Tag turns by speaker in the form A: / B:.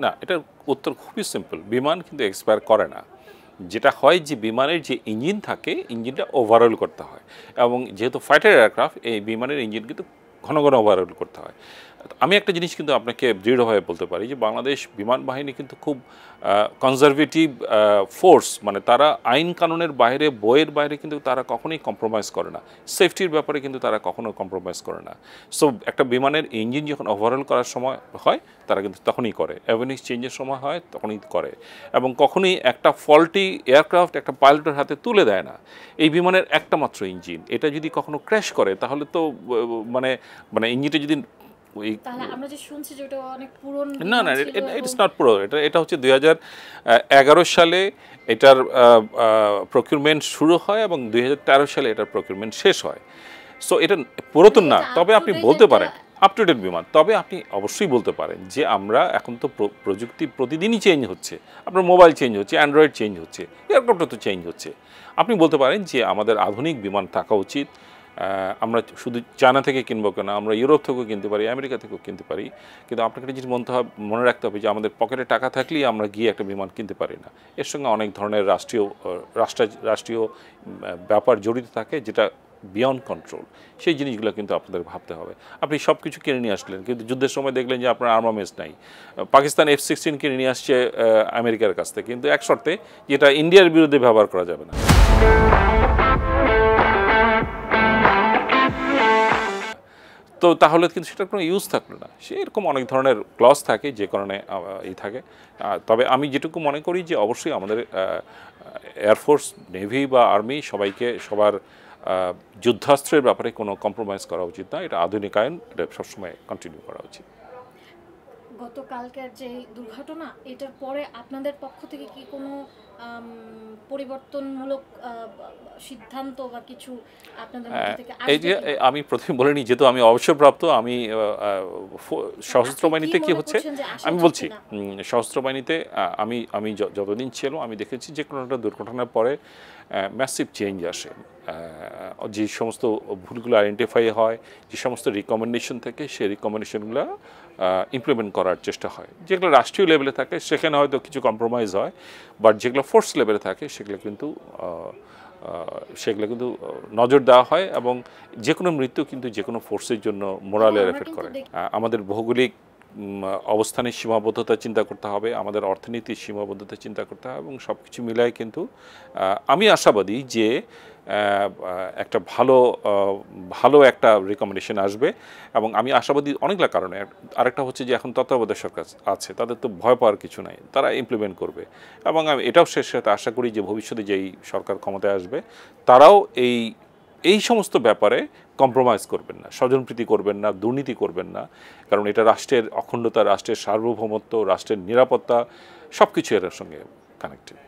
A: না, এটার উত্তর খুবই সিম্পল। বিমান কিন্তু এক্সপায়ার করে না। যেটা হয় যে বিমানের যে ইঞ্জিন থাকে, ইঞ্জিনটা ওভারঅল করতে হয়, এবং যেহেতু ফাইটার এয়ারক্রাফট, এই বিমানের ইঞ্জিন কিন্তু ঘন ঘন ওভারঅল করতে হয়। আমি একটা জিনিস কিন্তু আপনাকে দৃঢ়ভাবে বলতে পারি যে বাংলাদেশ বিমান বাহিনী কিন্তু খুব কনজারভেটিভ ফোর্স, মানে তারা আইন কানুনের বাইরে, বইয়ের বাইরে কিন্তু তারা কখনোই কম্প্রোমাইজ করে না। সেফটির ব্যাপারে কিন্তু তারা কখনো কম্প্রোমাইজ করে না। সো একটা বিমানের ইঞ্জিন যখন ওভারঅল করার সময় হয়, তারা কিন্তু তখনই করে, অ্যাভিনিক্স চেঞ্জের সময় হয় তখনই করে, এবং কখনোই একটা ফল্টি এয়ারক্রাফট একটা পাইলটের হাতে তুলে দেয় না। এই বিমানের একটা মাত্র ইঞ্জিন, এটা যদি কখনো ক্র্যাশ করে তাহলে তো মানে মানে ইঞ্জিনটা যদি
B: তাহলে আমরা যে শুনছি যে এটা অনেক পুরনো,
A: না না, ইটস নট প্রো। এটা হচ্ছে 2011 সালে এটার প্রকিউরমেন্ট শুরু হয় এবং 2013 সালে এটার প্রকিউরমেন্ট শেষ হয়। সো এটা পুরাতন না, তবে আপনি বলতে পারেন আপ টু ডেট বিমান। তবে আপনি অবশ্যই বলতে পারেন যে আমরা এখন তো প্রযুক্তি প্রতিদিনই চেঞ্জ হচ্ছে, আপনার মোবাইল চেঞ্জ হচ্ছে, অ্যান্ড্রয়েড চেঞ্জ হচ্ছে, এয়ারক্রাফটও তো চেঞ্জ হচ্ছে। আপনি বলতে পারেন যে আমাদের আধুনিক বিমান থাকা উচিত। আমরা শুধু চায়না থেকে কিনবো কেন, আমরা ইউরোপ থেকেও কিনতে পারি, আমেরিকা থেকেও কিনতে পারি। কিন্তু আপনাকে একটা জিনিস মনে রাখতে হবে যে আমাদের পকেটে টাকা থাকলেই আমরা গিয়ে একটা বিমান কিনতে পারি না। এর সঙ্গে অনেক ধরনের রাষ্ট্রীয় ব্যাপার জড়িত থাকে, যেটা বিয়ন্ড কন্ট্রোল। সেই জিনিসগুলো কিন্তু আপনাদের ভাবতে হবে। আপনি সব কিছু কিনে নিয়ে আসলেন, কিন্তু যুদ্ধের সময় দেখলেন যে আপনার আর্মামেন্টস নাই। পাকিস্তান F-16 কিনে নিয়ে আসছে আমেরিকার কাছ থেকে, কিন্তু এক শর্তে, যেটা ইন্ডিয়ার বিরুদ্ধে ব্যবহার করা যাবে না। তো তাহলে কিন্তু সেটার কোনো ইউজ থাকলো না। সেরকম অনেক ধরনের ক্লজ থাকে যে কারণে থাকে। তবে আমি যেটুকু মনে করি যে অবশ্যই আমাদের এয়ারফোর্স, নেভি বা আর্মি সবাইকে সবার যুদ্ধাস্ত্রের ব্যাপারে কোনো কম্প্রোমাইজ করা উচিত না। এটা আধুনিকায়ন, এটা সবসময় কন্টিনিউ করা উচিত।
B: গতকালকের যে দুর্ঘটনা, এটার পরে আপনাদের পক্ষ থেকে কি কোনো পরিবর্তনমূলক সিদ্ধান্ত বা কিছু আপনাদের মধ্যে থেকে আসবে?
A: এই যে আমি প্রথমে বলিনি, যেহেতু আমি অবসরপ্রাপ্ত, আমি সশস্ত্র বাহিনীতে কি হচ্ছে আমি বলছি। সশস্ত্র বাহিনীতে আমি যতদিন ছিল আমি দেখেছি যে কোনো একটা দুর্ঘটনার পরে ম্যাসিভ চেঞ্জ আসে। যে সমস্ত ভুলগুলো আইডেন্টিফাই হয়, যে সমস্ত রিকমেন্ডেশন থাকে, সেই রিকমেন্ডেশনগুলো ইমপ্লিমেন্ট করার চেষ্টা হয়। যেগুলো রাষ্ট্রীয় লেভেলে থাকে সেখানে হয়তো কিছু কম্প্রোমাইজ হয়, বাট যেগুলো ফোর্স লেভেলে থাকে সেগুলো কিন্তু নজর দেওয়া হয়, এবং যে কোনো মৃত্যু কিন্তু যে কোনো ফোর্সের জন্য মোরালের এফেক্ট করে। আমাদের ভৌগোলিক অবস্থানের সীমাবদ্ধতা চিন্তা করতে হবে, আমাদের অর্থনীতির সীমাবদ্ধতা চিন্তা করতে হবে, এবং সব কিছু মিলায় কিন্তু আমি আশাবাদী যে একটা ভালো একটা রিকমেন্ডেশন আসবে। এবং আমি আশাবাদী অনেকগুলো কারণে। আরেকটা হচ্ছে যে এখন তত্ত্বাবধায়ক সরকার আছে, তাদের তো ভয় পাওয়ার কিছু নাই, তারা ইমপ্লিমেন্ট করবে। এবং আমি এটাও শেষ সাথে আশা করি যে ভবিষ্যতে যেই সরকার ক্ষমতায় আসবে তারাও এই সমস্ত ব্যাপারে কম্প্রোমাইজ করবেন না, স্বজনপ্রীতি করবেন না, দুর্নীতি করবেন না। কারণ এটা রাষ্ট্রের অখণ্ডতা, রাষ্ট্রের সার্বভৌমত্ব, রাষ্ট্রের নিরাপত্তা, সব কিছু এর সঙ্গে কানেক্টেড।